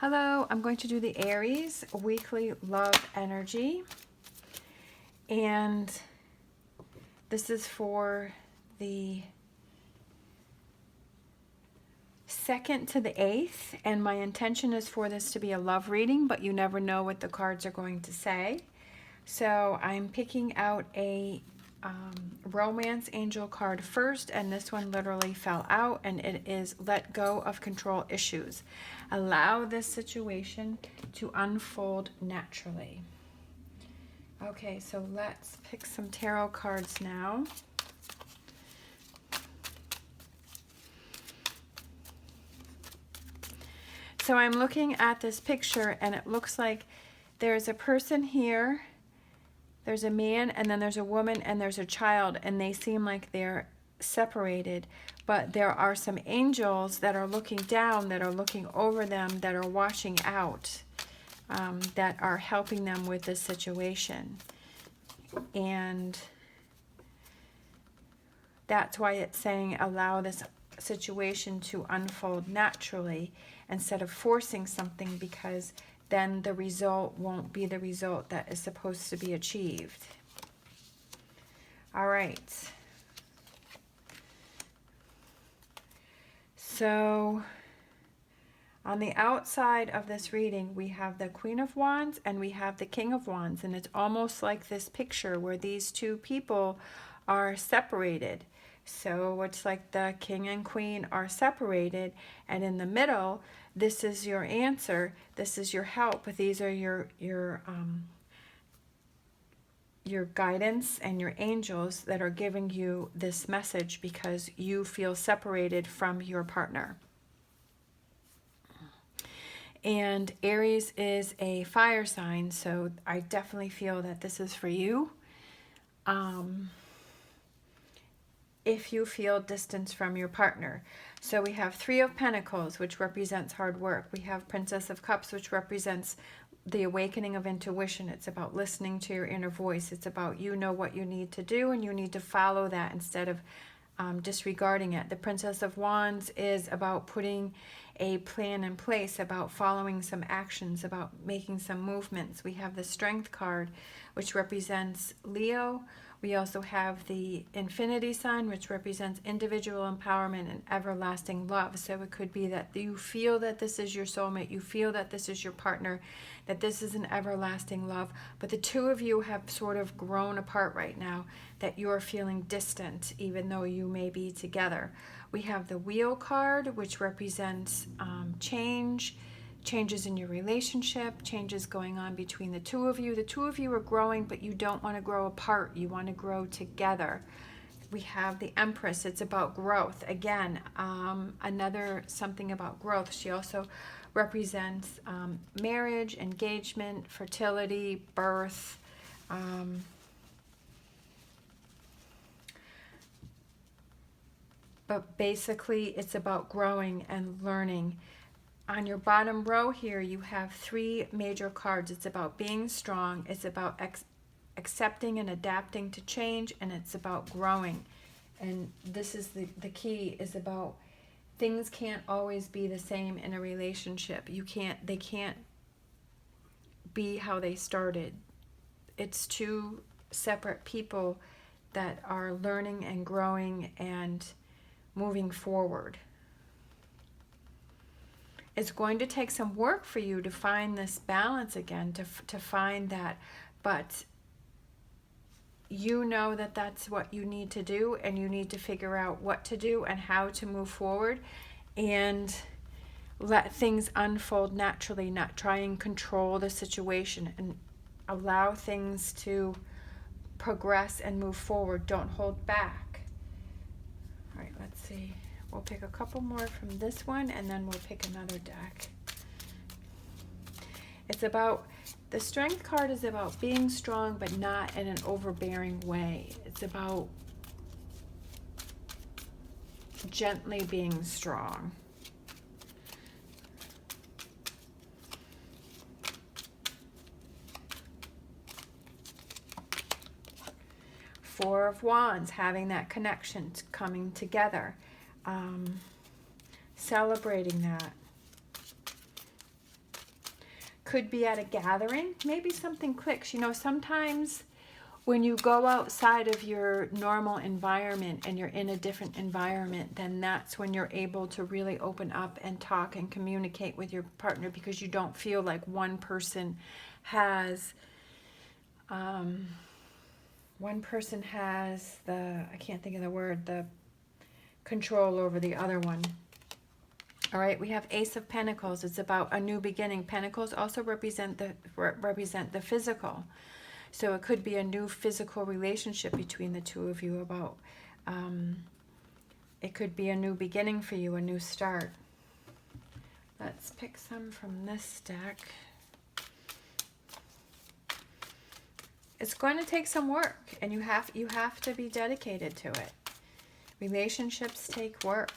Hello, I'm going to do the Aries weekly love energy. And this is for the 2nd to the 8th. And my intention is for this to be a love reading, but you never know what the cards are going to say. So I'm picking out a romance angel card first, and this one literally fell out, and it is let go of control issues. Allow this situation to unfold naturally. Okay, so let's pick some tarot cards now. So I'm looking at this picture, and it looks like there's a person here. There's a man, and then there's a woman, and there's a child, and they seem like they're separated. But there are some angels that are looking down, that are looking over them, that are watching out, that are helping them with this situation. And that's why it's saying allow this situation to unfold naturally instead of forcing something, because then the result won't be the result that is supposed to be achieved. All right. So on the outside of this reading, we have the Queen of Wands and we have the King of Wands. And it's almost like this picture where these two people are separated. So it's like the King and Queen are separated, and in the middle, this is your answer, this is your help, these are your guidance and your angels that are giving you this message because you feel separated from your partner. And Aries is a fire sign, so I definitely feel that this is for you. If you feel distance from your partner. So we have Three of Pentacles, which represents hard work. We have Princess of Cups, which represents the awakening of intuition. It's about listening to your inner voice. It's about you know what you need to do, and you need to follow that instead of disregarding it. The Princess of Wands is about putting a plan in place, about following some actions, about making some movements. We have the Strength card, which represents Leo. We also have the Infinity sign, which represents individual empowerment and everlasting love. So it could be that you feel that this is your soulmate, you feel that this is your partner, that this is an everlasting love, but the two of you have sort of grown apart right now, that you're feeling distant even though you may be together. We have the Wheel card, which represents changes in your relationship, changes going on between the two of you. The two of you are growing, but you don't want to grow apart. You want to grow together. We have the Empress. It's about growth. Again, another something about growth. She also represents marriage, engagement, fertility, birth. But basically, it's about growing and learning. On your bottom row here, you have 3 major cards. It's about being strong, it's about accepting and adapting to change, and it's about growing. And this is the key, is about things can't always be the same in a relationship. They can't be how they started. It's two separate people that are learning and growing and moving forward. It's going to take some work for you to find this balance again, to find that, but you know that that's what you need to do, and you need to figure out what to do and how to move forward and let things unfold naturally, not try and control the situation, and allow things to progress and move forward. Don't hold back. All right, let's see. We'll pick a couple more from this one, and then we'll pick another deck. It's about, the Strength card is about being strong, but not in an overbearing way. It's about gently being strong. Four of Wands, having that connection, coming together. Celebrating that. Could be at a gathering. Maybe something clicks. You know, sometimes when you go outside of your normal environment and you're in a different environment, then that's when you're able to really open up and talk and communicate with your partner, because you don't feel like one person has the, I can't think of the word, the control over the other one. All right, we have Ace of Pentacles. It's about a new beginning. Pentacles also represent the physical. So it could be a new physical relationship between the two of you. About it could be a new beginning for you, a new start. Let's pick some from this deck. It's going to take some work, and you have to be dedicated to it. Relationships take work.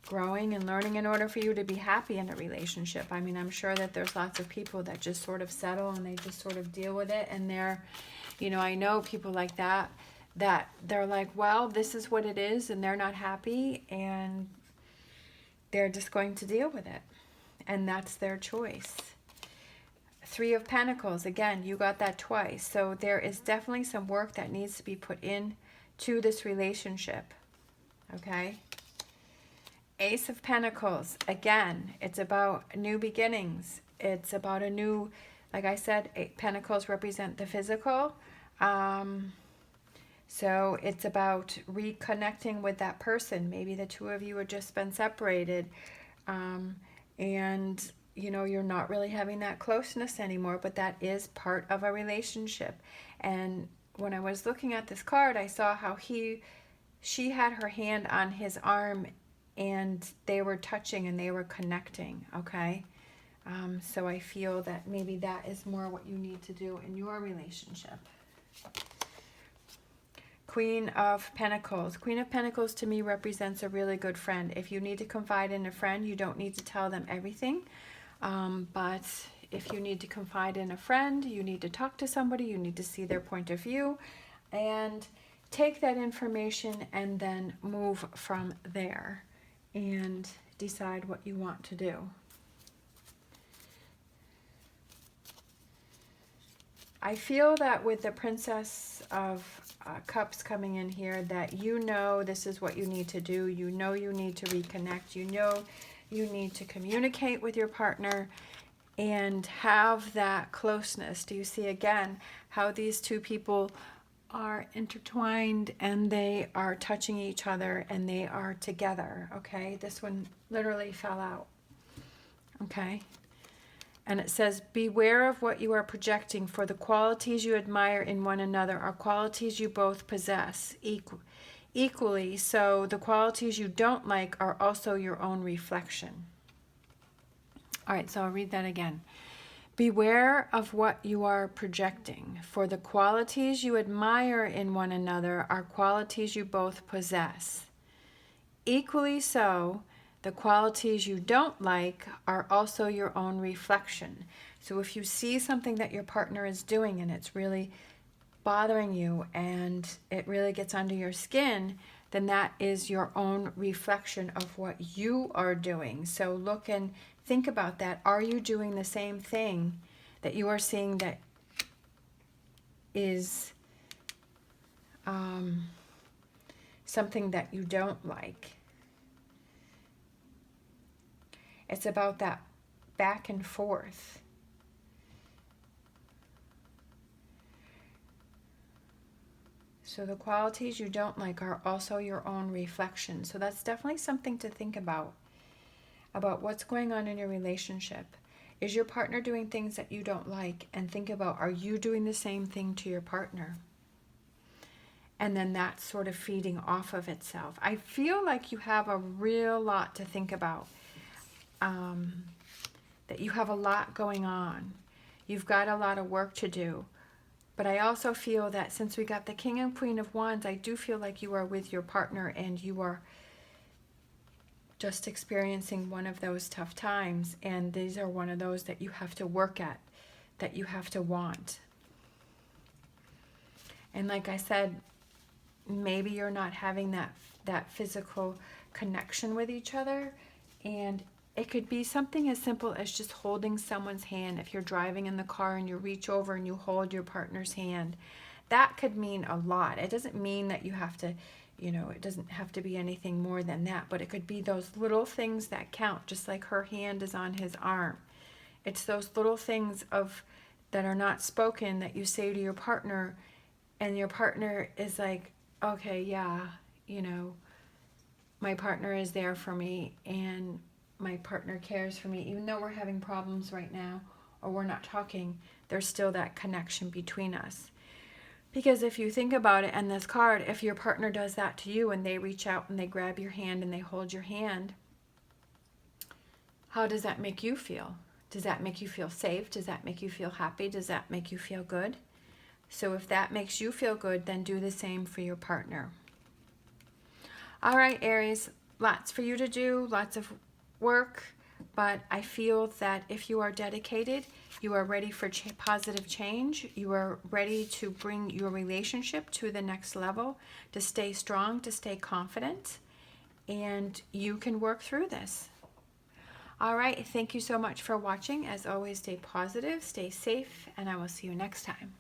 Growing and learning in order for you to be happy in a relationship. I mean, I'm sure that there's lots of people that just sort of settle and they just sort of deal with it, and they're, you know, I know people like that they're like, well, this is what it is, and they're not happy, and they're just going to deal with it, and that's their choice. Three of Pentacles, again, you got that twice. So there is definitely some work that needs to be put in to this relationship, okay? Ace of Pentacles, again, it's about new beginnings. It's about a new, like I said, Pentacles represent the physical. So it's about reconnecting with that person. Maybe the two of you have just been separated, and you know, you're not really having that closeness anymore, but that is part of a relationship. And when I was looking at this card, I saw how she had her hand on his arm, and they were touching and they were connecting, okay? So I feel that maybe that is more what you need to do in your relationship. Queen of Pentacles. Queen of Pentacles to me represents a really good friend. If you need to confide in a friend, you don't need to tell them everything. But if you need to confide in a friend, you need to talk to somebody, you need to see their point of view, and take that information and then move from there and decide what you want to do. I feel that with the Princess of Cups coming in here, that you know this is what you need to do. You know you need to reconnect. You know you need to communicate with your partner and have that closeness. Do you see again how these two people are intertwined and they are touching each other and they are together, okay? This one literally fell out, okay? And it says, beware of what you are projecting, for the qualities you admire in one another are qualities you both possess equally. So the qualities you don't like are also your own reflection. All right, so I'll read that again. Beware of what you are projecting, for the qualities you admire in one another are qualities you both possess. Equally so, the qualities you don't like are also your own reflection. So if you see something that your partner is doing and it's really bothering you and it really gets under your skin, then that is your own reflection of what you are doing. So look and think about that. Are you doing the same thing that you are seeing that is something that you don't like? It's about that back and forth. So the qualities you don't like are also your own reflection. So that's definitely something to think about what's going on in your relationship. Is your partner doing things that you don't like? And think about, are you doing the same thing to your partner? And then that's sort of feeding off of itself. I feel like you have a real lot to think about. That you have a lot going on. You've got a lot of work to do. But I also feel that since we got the King and Queen of Wands, I do feel like you are with your partner and you are just experiencing one of those tough times. And these are one of those that you have to work at, that you have to want. And like I said, maybe you're not having that physical connection with each other. And it could be something as simple as just holding someone's hand. If you're driving in the car and you reach over and you hold your partner's hand, that could mean a lot. It doesn't mean that you have to, it doesn't have to be anything more than that, but it could be those little things that count, just like her hand is on his arm. It's those little things that are not spoken that you say to your partner, and your partner is like, okay, yeah, my partner is there for me, and my partner cares for me. Even though we're having problems right now, or we're not talking, there's still that connection between us. Because if you think about it, and this card, if your partner does that to you and they reach out and they grab your hand and they hold your hand, how does that make you feel? Does that make you feel safe? Does that make you feel happy? Does that make you feel good? So if that makes you feel good, then do the same for your partner. All right, Aries, lots for you to do, lots of work, but I feel that if you are dedicated, you are ready for positive change, you are ready to bring your relationship to the next level, to stay strong, to stay confident, and you can work through this. All right, thank you so much for watching. As always, stay positive, stay safe, and I will see you next time.